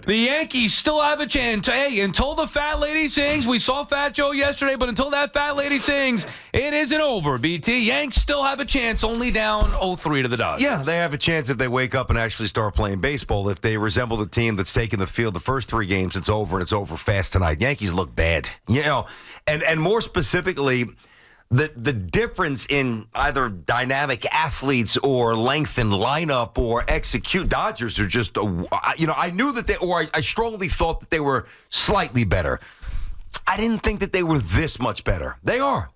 The Yankees still have a chance. Hey, until the fat lady sings, we saw Fat Joe yesterday, but until that fat lady sings, it isn't over, BT. Yanks still have a chance, only down 0-3 to the Dodgers. Yeah, they have a chance if they wake up and actually start playing baseball. If they resemble the team that's taken the field the first 3 games, it's over, and it's over fast tonight. Yankees look bad. You know, and more specifically, the difference in either dynamic athletes or length in lineup or execute. Dodgers are just, I knew that I strongly thought that they were slightly better. I didn't think that they were this much better. They are.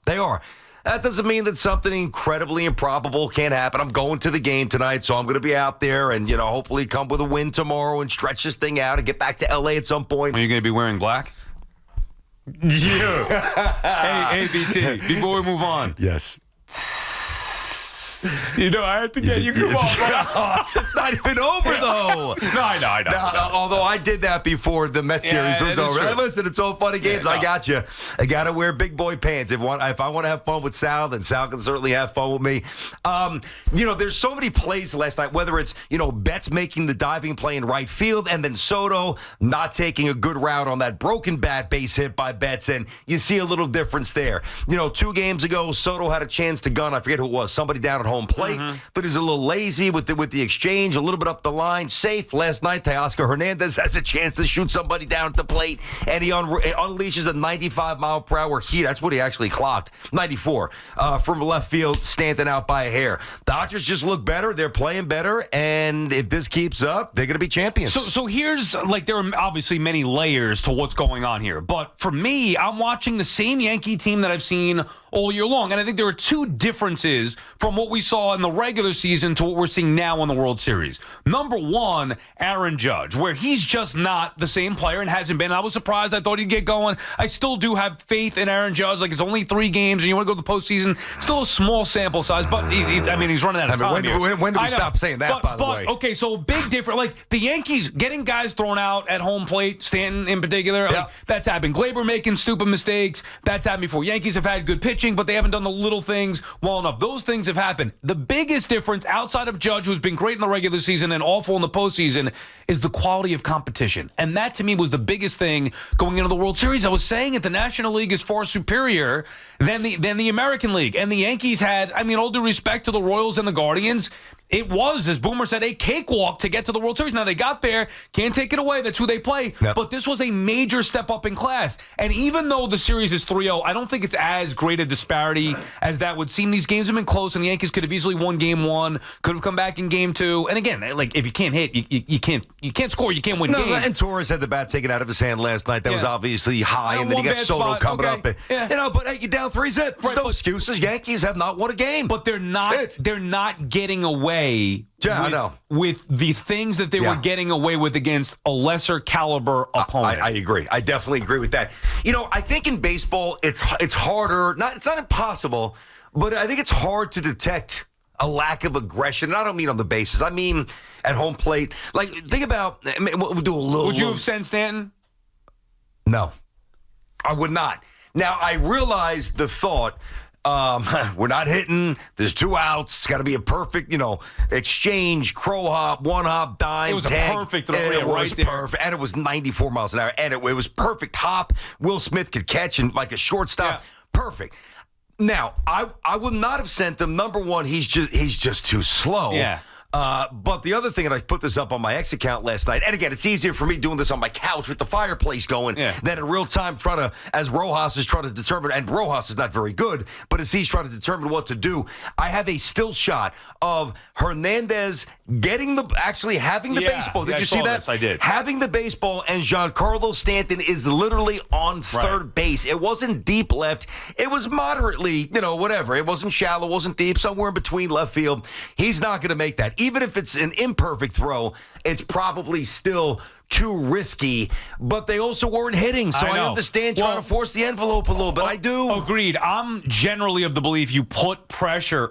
That doesn't mean that something incredibly improbable can't happen. I'm going to the game tonight, so I'm going to be out there and, hopefully come with a win tomorrow and stretch this thing out and get back to L.A. at some point. Are you going to be wearing black? Yeah. Hey, BT, before we move on. Yes. I have to get you. Come on, it's not even over, though. No, I know. Although I did that before the Mets series was over. Listen, it's all funny games. Yeah, no. I got you. I got to wear big boy pants. If I want to have fun with Sal, then Sal can certainly have fun with me. There's so many plays last night, whether it's, Betts making the diving play in right field and then Soto not taking a good route on that broken bat base hit by Betts, and you see a little difference there. 2 games ago, Soto had a chance to gun. I forget who it was. Somebody down at home plate, but he's a little lazy with the exchange, a little bit up the line. Safe. Last night, Teoscar Hernandez has a chance to shoot somebody down at the plate, and he unleashes a 95-mile-per-hour heat. That's what he actually clocked. 94 from left field, Stanton out by a hair. Dodgers just look better. They're playing better, and if this keeps up, they're going to be champions. So here's, there are obviously many layers to what's going on here, but for me, I'm watching the same Yankee team that I've seen all year long, and I think there are 2 differences from what we saw in the regular season to what we're seeing now in the World Series. Number 1, Aaron Judge, where he's just not the same player and hasn't been. I was surprised. I thought he'd get going. I still do have faith in Aaron Judge. It's only 3 games, and you want to go to the postseason. Still a small sample size, but he's running out of time. When do we stop saying that, by the way? Okay, so big difference. The Yankees getting guys thrown out at home plate, Stanton in particular, that's happened. Glaber making stupid mistakes. That's happened before. Yankees have had good pitching, but they haven't done the little things well enough. Those things have happened. The biggest difference outside of Judge, who's been great in the regular season and awful in the postseason, is the quality of competition. And that, to me, was the biggest thing going into the World Series. I was saying it, the National League is far superior than the American League. And the Yankees had, all due respect to the Royals and the Guardians, it was, as Boomer said, a cakewalk to get to the World Series. Now, they got there. Can't take it away. That's who they play. Yep. But this was a major step up in class. And even though the series is 3-0, I don't think it's as great a disparity as that would seem. These games have been close, and the Yankees could have easily won Game 1, could have come back in Game 2. And again, if you can't hit, you can't score, you can't win games. And Torres had the bat taken out of his hand last night. That was obviously high, and then you got Soto coming up. And, but hey, you're down 3-0. There's no excuses. Yankees have not won a game. But they're not getting away with the things that they were getting away with against a lesser caliber opponent. I agree. I definitely agree with that. I think in baseball, it's harder. It's not impossible, but I think it's hard to detect a lack of aggression. And I don't mean on the bases. I mean at home plate. Think about, we'll do a little. Would you have sent Stanton? No, I would not. Now, I realize the thought, we're not hitting. There's 2 outs. It's got to be a perfect, exchange, crow hop, 1 hop, dime, it was tag. A perfect throw. And it was perfect. And it was 94 miles an hour. And it was perfect hop. Will Smith could catch and like a shortstop. Yeah. Perfect. Now, I would not have sent them. Number 1, he's just too slow. Yeah. But the other thing, and I put this up on my X account last night, and again, it's easier for me doing this on my couch with the fireplace going than in real time as Rojas is trying to determine, and Rojas is not very good, but as he's trying to determine what to do, I have a still shot of Hernandez actually having the baseball. Did you see that? This, I did. Having the baseball, and Giancarlo Stanton is literally on third base. It wasn't deep left. It was moderately, whatever. It wasn't shallow, wasn't deep, somewhere in between left field. He's not going to make that. Even if it's an imperfect throw, it's probably still too risky, but they also weren't hitting, so I understand trying to force the envelope a little bit. I do. Agreed. I'm generally of the belief you put pressure.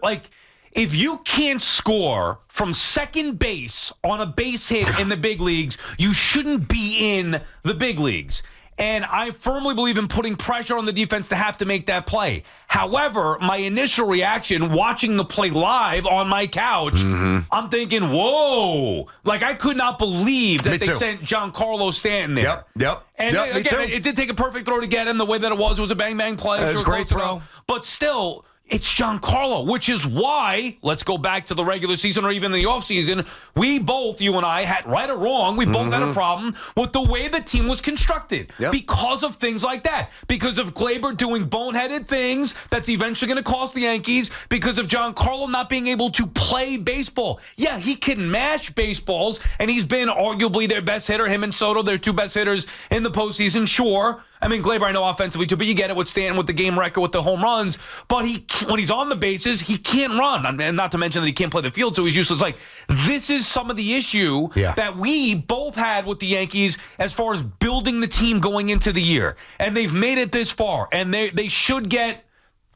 If you can't score from second base on a base hit in the big leagues, you shouldn't be in the big leagues. And I firmly believe in putting pressure on the defense to have to make that play. However, my initial reaction watching the play live on my couch, I'm thinking, whoa. Like, I could not believe that they sent Giancarlo Stanton there. Yep. And again, it did take a perfect throw to get him the way that it was. It was a bang-bang play. It was a great throw. But still, it's Giancarlo, which is why, let's go back to the regular season or even the offseason, we both, you and I, had, right or wrong, we both had a problem with the way the team was constructed because of things like that. Because of Gleyber doing boneheaded things that's eventually going to cost the Yankees, because of Giancarlo not being able to play baseball. Yeah, he can mash baseballs, and he's been arguably their best hitter. Him and Soto, their two best hitters in the postseason, sure. I mean, Gleyber, I know offensively too, but you get it with Stanton with the game record with the home runs. But when he's on the bases, he can't run. And not to mention that he can't play the field, so he's useless. Like, this is some of the issue that we both had with the Yankees as far as building the team going into the year. And they've made it this far, and they should get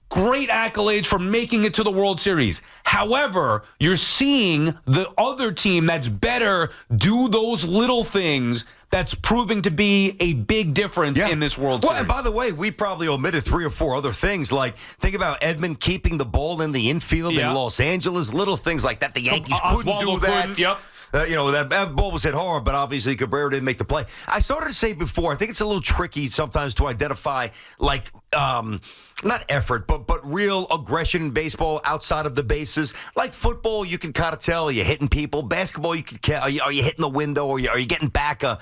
great accolades for making it to the World Series. However, you're seeing the other team that's better do those little things that's proving to be a big difference in this World Series. Well, and by the way, we probably omitted 3 or 4 other things. Like, think about Edman keeping the ball in the infield in Los Angeles. Little things like that. The Yankees couldn't do that. That ball was hit hard, but obviously Cabrera didn't make the play. I started to say before, I think it's a little tricky sometimes to identify, like, not effort, but real aggression in baseball outside of the bases. Like football, you can kind of tell you're hitting people. Basketball, you can are you hitting the window, or are you getting back a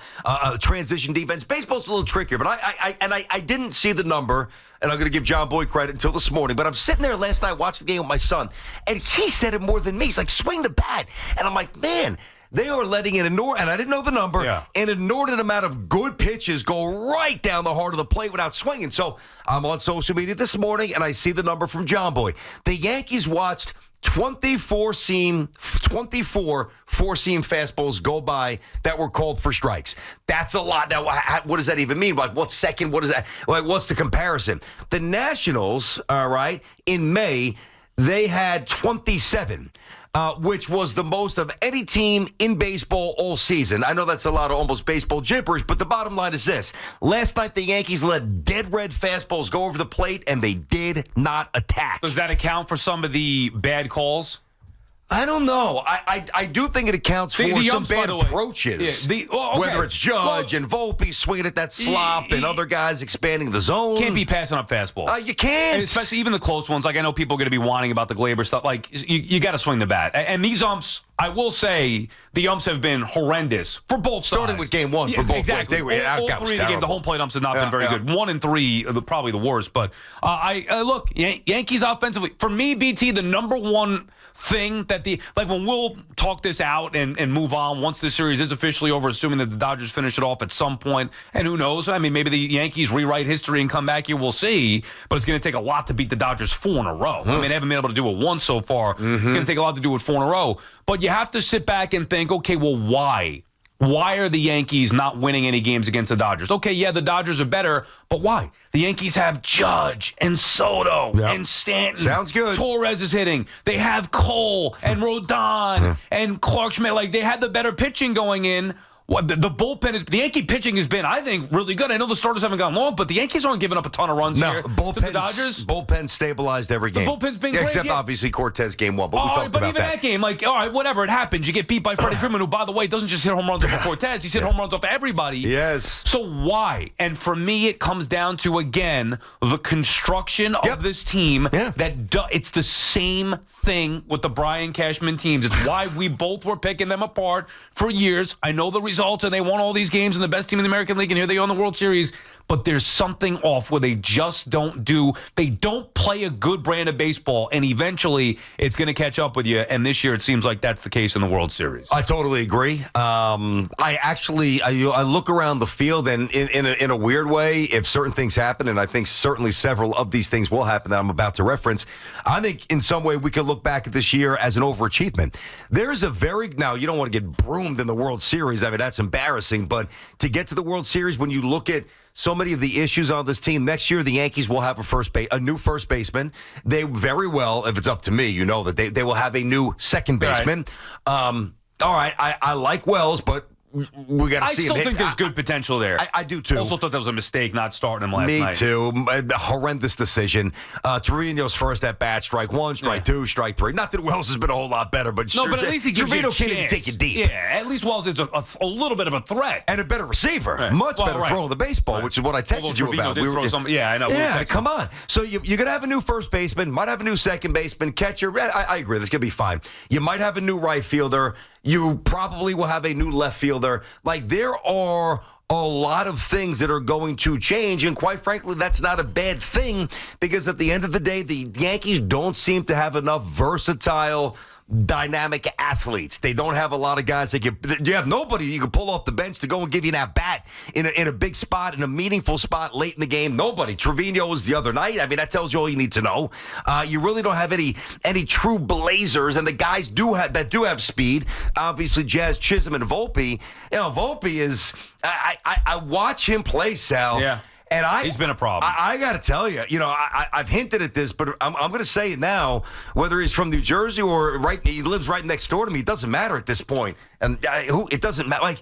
transition defense? Baseball's a little trickier, but I didn't see the number, and I'm going to give John Boy credit until this morning. But I'm sitting there last night watching the game with my son, and he said it more than me. He's like, swing the bat. And I'm like, man, they are letting an inordinate, and I didn't know the number, an inordinate amount of good pitches go right down the heart of the plate without swinging. So I'm on social media this morning, and I see the number from John Boy. The Yankees watched 24 four-seam fastballs go by that were called for strikes. That's a lot. Now, what does that even mean? Like, what second? What is that? Like, what's the comparison? The Nationals, all right, in May, they had 27. Which was the most of any team in baseball all season. I know that's a lot of almost baseball gibberish, but the bottom line is this. Last night, the Yankees let dead red fastballs go over the plate, and they did not attack. Does that account for some of the bad calls? I don't know. I do think it accounts for some bad approaches. Whether it's Judge and Volpe swinging at that slop and other guys expanding the zone. Can't be passing up fastballs. You can't. And especially even the close ones. Like, I know people are going to be whining about the Gleyber stuff. Like, you got to swing the bat. And these umps, I will say, the umps have been horrendous for both sides. Starting with game one for both ways. They were all 3 of the game. The home plate umps have not been very good. 1 and 3, probably the worst. But look, Yankees offensively, for me, BT, the number one thing that when we'll talk this out and move on once this series is officially over, assuming that the Dodgers finish it off at some point, and who knows? I mean, maybe the Yankees rewrite history and come back here. We'll see, but it's going to take a lot to beat the Dodgers 4 in a row. I mean, they haven't been able to do it once so far. It's going to take a lot to do it 4 in a row. But you have to sit back and think, okay, well, why? Why are the Yankees not winning any games against the Dodgers? Okay, yeah, the Dodgers are better, but why? The Yankees have Judge and Soto and Stanton. Sounds good. Torres is hitting. They have Cole and Rodon and Clark Schmidt. Like, they had the better pitching going in. The bullpen, the Yankee pitching has been, I think, really good. I know the starters haven't gone long, but the Yankees aren't giving up a ton of runs here to the Dodgers. Bullpen stabilized every game. The bullpen's been great. Except, obviously, Cortez game 1, but we talked about that. But even that game, like, all right, whatever, it happens. You get beat by Freddie Freeman, who, by the way, doesn't just hit home runs off of Cortez. He's hit home runs off of everybody. Yes. So why? And for me, it comes down to, again, the construction of this team. It's the same thing with the Brian Cashman teams. It's why we both were picking them apart for years. I know the results, and they won all these games and the best team in the American League, and here they are in the World Series. But there's something off where they just don't play a good brand of baseball, and eventually it's going to catch up with you. And this year it seems like that's the case in the World Series. I totally agree. I look around the field, and in a weird way, if certain things happen, and I think certainly several of these things will happen that I'm about to reference, I think in some way we could look back at this year as an overachievement. There's now you don't want to get broomed in the World Series. I mean, that's embarrassing. But to get to the World Series, when you look at so many of the issues on this team, next year the Yankees will have a new first baseman. They very well, if it's up to me, that they will have a new second baseman. All right, I like Wells, but we got to see him. I still think there's good potential there. I do too. Also thought that was a mistake not starting him last night. Me too. A horrendous decision. Trevino's first at bat, strike one, strike two, strike three. Not that Wells has been a whole lot better, but no, but at least he gives Trevino you a can't even chance. take you deep. Yeah, at least Wells is a little bit of a threat and a better receiver, right. much better throwing the baseball, which is what I texted you about. I know. Yeah, come on. So you're gonna have a new first baseman, might have a new second baseman, catcher. I agree. This is gonna be fine. You might have a new right fielder. You probably will have a new left fielder. Like, there are a lot of things that are going to change, and quite frankly, that's not a bad thing, because at the end of the day, the Yankees don't seem to have enough versatile, dynamic athletes. They don't have a lot of guys that you have nobody you can pull off the bench to go and give you that bat in a big spot, in a meaningful spot late in the game. Nobody. Trevino was the other night. I mean, that tells you all you need to know. You really don't have any true blazers, and the guys that do have speed. Obviously, Jazz Chisholm and Volpe. You know, Volpe is. I watch him play, Sal. Yeah. And he's been a problem. I got to tell you, I've hinted at this, but I'm going to say it now. Whether he's from New Jersey or he lives right next door to me, it doesn't matter at this point. And it doesn't matter. Like,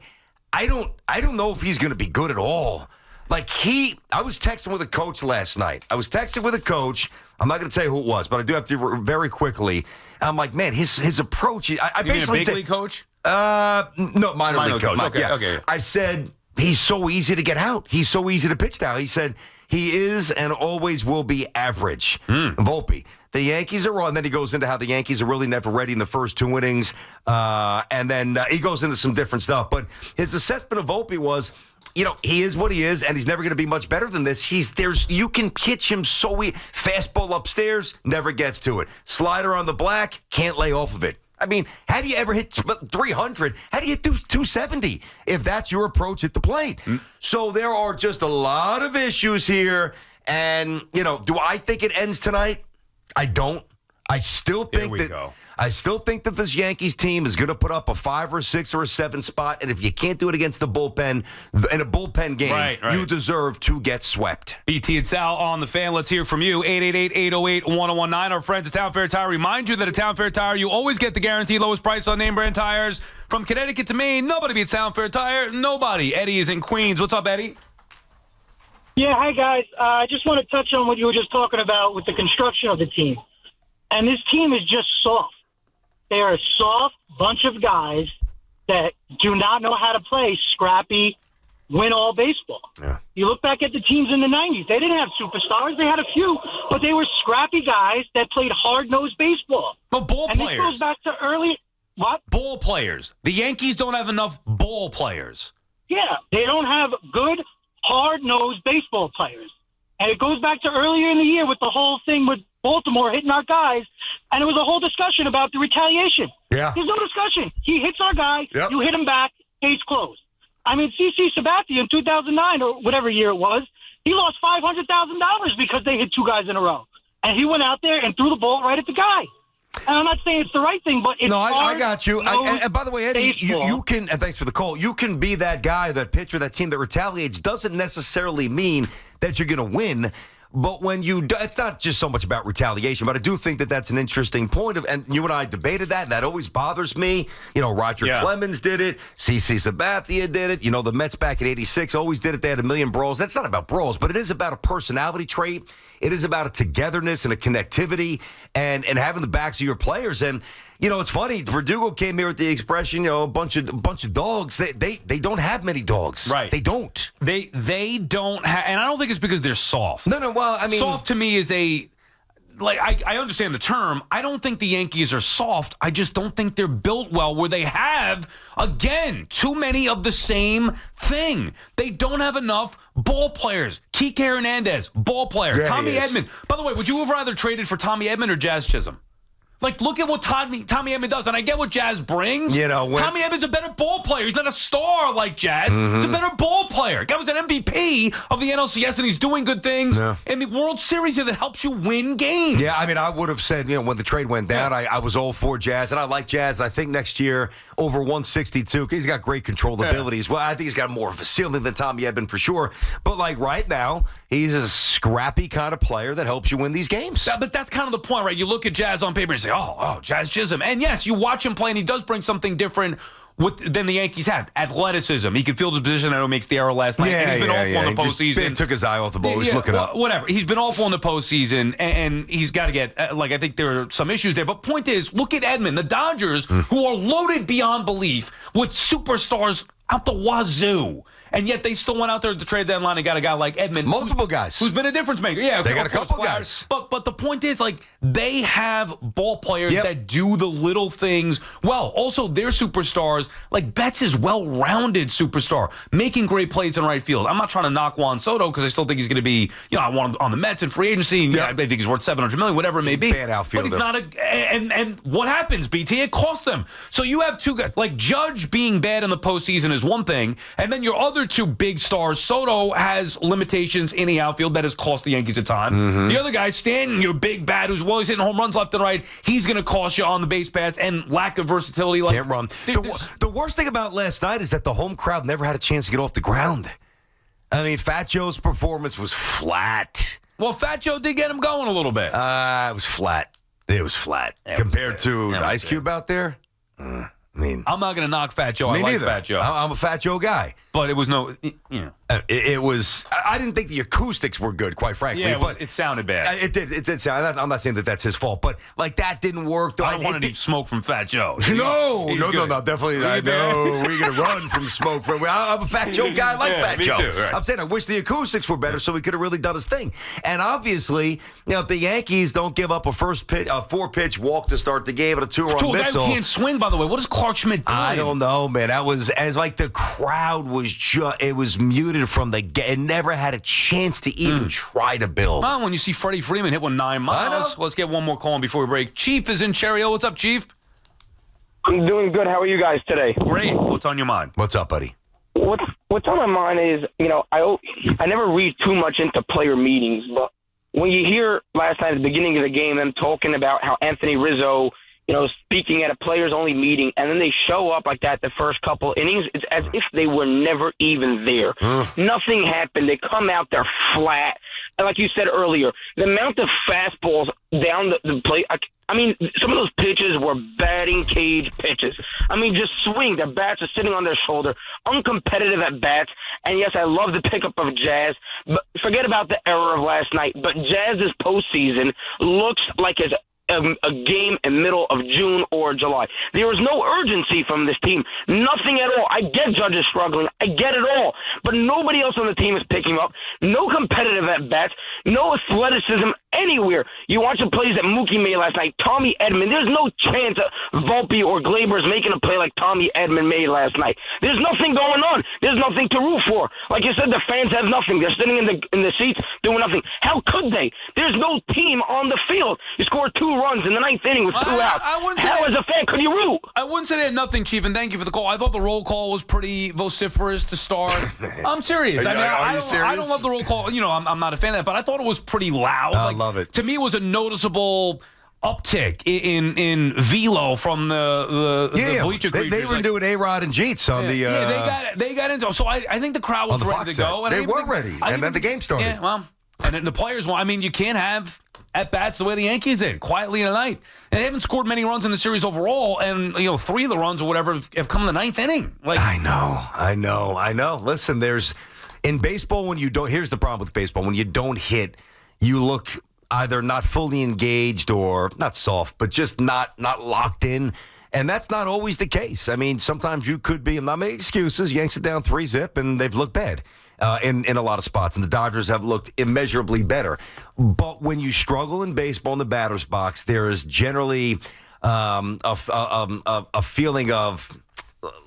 I don't know if he's going to be good at all. Like, I was texting with a coach last night. I'm not going to tell you who it was, but I do have to very quickly. I'm like, man, his approach. I basically mean a big league coach? No, minor league coach. Okay. I said, he's so easy to get out. He's so easy to pitch down. He said he is and always will be average. Volpe. The Yankees are on. Then he goes into how the Yankees are really never ready in the first two innings. And then he goes into some different stuff. But his assessment of Volpe was, he is what he is, and he's never going to be much better than this. You can pitch him fastball upstairs, never gets to it. Slider on the black, can't lay off of it. I mean, how do you ever hit 300? How do you hit 270 if that's your approach at the plate? So there are just a lot of issues here. And, do I think it ends tonight? I don't. I still think that this Yankees team is going to put up a 5 or 6 or a 7 spot, and if you can't do it against the bullpen in a bullpen game, you deserve to get swept. BT and Sal on the Fan. Let's hear from you. 888-808-1019. Our friends at Town Fair Tire remind you that at Town Fair Tire, you always get the guaranteed lowest price on name brand tires. From Connecticut to Maine, nobody beats Town Fair Tire. Nobody. Eddie is in Queens. What's up, Eddie? Yeah, hi, guys. I just want to touch on what you were just talking about with the construction of the team. And this team is just soft. They are a soft bunch of guys that do not know how to play scrappy, win-all baseball. Yeah. You look back at the teams in the 90s. They didn't have superstars. They had a few, but they were scrappy guys that played hard-nosed baseball. No, ball and players. This goes back to early – what? Ball players. The Yankees don't have enough ball players. Yeah, they don't have good, hard-nosed baseball players. And it goes back to earlier in the year with the whole thing with Baltimore hitting our guys, and it was a whole discussion about the retaliation. Yeah. There's no discussion. He hits our guy, Yep. You hit him back, case closed. I mean, CC Sabathia in 2009 or whatever year it was, he lost $500,000 because they hit 2 guys in a row. And he went out there and threw the ball right at the guy. And I'm not saying it's the right thing, but it's I got you. And by the way, Eddie, you can, and thanks for the call, you can be that guy, that pitcher, that team that retaliates. Doesn't necessarily mean that you're going to win. But when you do, it's not just so much about retaliation, but I do think that that's an interesting point. And you and I debated that, and that always bothers me. Roger Clemens did it. CC Sabathia did it. The Mets back in '86 always did it. They had a million brawls. That's not about brawls, but it is about a personality trait. It is about a togetherness and a connectivity and having the backs of your players. And, it's funny. Verdugo came here with the expression, a bunch of dogs. They don't have many dogs. Right. They don't. They don't have, and I don't think it's because they're soft. No, well, I mean. Soft to me is I understand the term. I don't think the Yankees are soft. I just don't think they're built well where they have, again, too many of the same thing. They don't have enough ball players. Kike Hernandez, ball player. Yeah, Tommy Edman. By the way, would you have rather traded for Tommy Edman or Jazz Chisholm? Look at what Tommy Edman does, and I get what Jazz brings. Tommy Edman's a better ball player. He's not a star like Jazz. He's a better ball player. Guy was an MVP of the NLCS, and he's doing good things in the World Series here that helps you win games. Yeah, I mean, I would have said, when the trade went down, I was all for Jazz, and I like Jazz. And I think next year, over 162, because he's got great control abilities. Well, I think he's got more of a ceiling than Tommy Edman for sure. But, right now, he's a scrappy kind of player that helps you win these games. But that's kind of the point, right? You look at Jazz on paper and say, oh, Jazz Chisholm. And yes, you watch him play, and he does bring something different than the Yankees have. Athleticism. He could field his position. I know he makes the error last night. Yeah, and he's been awful in the postseason. He took his eye off the ball. He's looking up. Whatever. He's been awful in the postseason, and he's got to get, I think there are some issues there. But point is, look at Edman. The Dodgers, who are loaded beyond belief with superstars out the wazoo. And yet they still went out there at the trade deadline and got a guy like Edman. Multiple guys. Who's been a difference maker. Yeah, they got a couple guys. But the point is, like, they have ball players that do the little things well. Also, their superstars, like Betts is well-rounded superstar, making great plays in right field. I'm not trying to knock Juan Soto because I still think he's going to be, I want him on the Mets in free agency. And I think he's worth $700 million, whatever it may be. Bad outfielder. But he's not and what happens, BT? It costs them. So you have two guys. Like, Judge being bad in the postseason is one thing, and then your other two big stars, Soto has limitations in the outfield that has cost the Yankees a time. The other guy, Stanton, your big bat who's always hitting home runs left and right, he's going to cost you on the base pass and lack of versatility. Like, can't run. The worst thing about last night is that the home crowd never had a chance to get off the ground. I mean, Fat Joe's performance was flat. Well, Fat Joe did get him going a little bit. It was flat. It was flat. Compared to the Ice Cube out there. I mean, I'm not going to knock Fat Joe. I like Fat Joe. I'm a Fat Joe guy. But it was no, It was. I didn't think the acoustics were good, quite frankly. Yeah, but it sounded bad. It did sound. I'm not saying that that's his fault, but like that didn't work. I don't want any smoke from Fat Joe. No, definitely. I know we're gonna run from smoke. I'm a Fat Joe guy. I like Fat Joe. Too, right. I'm saying I wish the acoustics were better so we could have really done his thing. And obviously, if the Yankees don't give up a 4-pitch walk to start the game and a 2-run missile, guy can't swing. By the way, what is Clark Schmidt doing? I don't know, man. That was as like the crowd was it was muted from the get. It never had a chance to even try to build. Well, when you see Freddie Freeman hit 9 miles, let's get one more call in before we break. Chief is in Cherry Hill. What's up, Chief? I'm doing good. How are you guys today? Great. What's on your mind? What's up, buddy? What's on my mind is, I never read too much into player meetings, but when you hear last night at the beginning of the game them talking about how Anthony Rizzo, speaking at a players-only meeting, and then they show up like that the first couple innings, it's as if they were never even there. Nothing happened. They come out there flat. And like you said earlier, the amount of fastballs down the plate, I mean, some of those pitches were batting cage pitches. I mean, just swing. Their bats are sitting on their shoulder, uncompetitive at bats. And, yes, I love the pickup of Jazz, but forget about the error of last night. But Jazz's postseason looks like a game in middle of June or July. There was no urgency from this team. Nothing at all. I get Judge is struggling. I get it all. But nobody else on the team is picking up. No competitive at-bats. No athleticism anywhere. You watch the plays that Mookie made last night. Tommy Edman. There's no chance of Volpe or Glaber is making a play like Tommy Edman made last night. There's nothing going on. There's nothing to root for. Like you said, the fans have nothing. They're sitting in the seats doing nothing. How could they? There's no team on the field. You scored 2 runs in the 9th inning with 2 outs. How, as a fan, could you root? I wouldn't say they had nothing, Chief, and thank you for the call. I thought the roll call was pretty vociferous to start. I'm serious. Are you serious? I don't love the roll call. I'm not a fan of that, but I thought it was pretty loud. I love it. To me, it was a noticeable uptick in velo from the bleacher creatures. They were doing A-Rod and Jeets on the... they got into it. So I think the crowd was ready to go. And they were ready, and then the game started. Yeah, well, and then the players, you can't have at-bats the way the Yankees did, quietly tonight. And they haven't scored many runs in the series overall, and 3 of the runs or whatever have come in the 9th inning. I know. Listen, in baseball, when you don't... Here's the problem with baseball. When you don't hit, you look either not fully engaged or not soft, but just not locked in. And that's not always the case. I mean, sometimes you could be... I'm not making excuses. Yanks it down 3-zip, and they've looked bad. In a lot of spots, and the Dodgers have looked immeasurably better. But when you struggle in baseball in the batter's box, there is generally a feeling of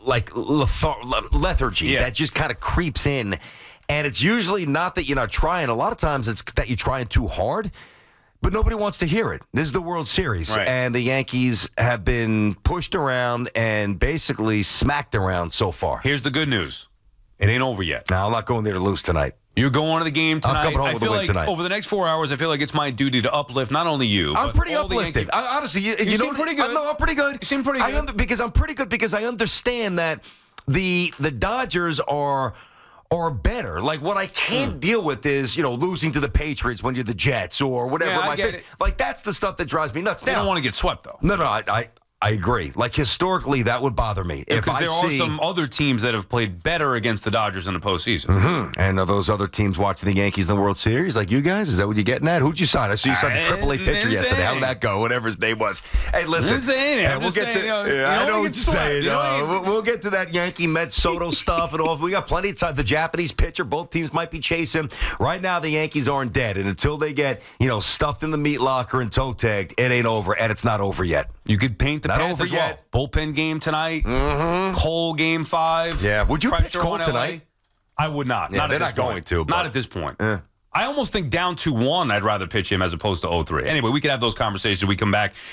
like lethargy that just kind of creeps in, and it's usually not that you're not trying. A lot of times, it's that you're trying too hard. But nobody wants to hear it. This is the World Series, and the Yankees have been pushed around and basically smacked around so far. Here's the good news. It ain't over yet. No, I'm not going there to lose tonight. You're going to the game tonight. I'm coming home with a win tonight. Over the next 4 hours, I feel like it's my duty to uplift not only you, I'm but pretty all uplifted. Honestly, you seem pretty good. No, I'm pretty good. You seem pretty good. Because I'm pretty good because I understand that the Dodgers are better. Like, what I can't deal with is, losing to the Patriots when you're the Jets or whatever it might be. Like, that's the stuff that drives me nuts. They don't want to get swept, though. No, I agree. Like, historically, that would bother me. If Because there are some other teams that have played better against the Dodgers in the postseason. Mm-hmm. And are those other teams watching the Yankees in the World Series? Like you guys? Is that what you're getting at? Who'd you sign? I saw you signed the AAA pitcher yesterday. How did that go? Whatever his name was. Hey, listen. We'll get to. I know what you're saying. We'll get to that Yankee Mets Soto stuff and all. We got plenty of time. The Japanese pitcher, both teams might be chasing. Right now, the Yankees aren't dead. And until they get, stuffed in the meat locker and toe tagged, it ain't over. And it's not over yet. You could paint the Not path over as yet. well. Bullpen game tonight. Mm-hmm. Cole game 5. Yeah. Would you pitch Cole tonight? I would not. Yeah, they're not going to. Not at this point. Yeah. I almost think down 2-1, I'd rather pitch him as opposed to 0-3. Anyway, we could have those conversations when we come back.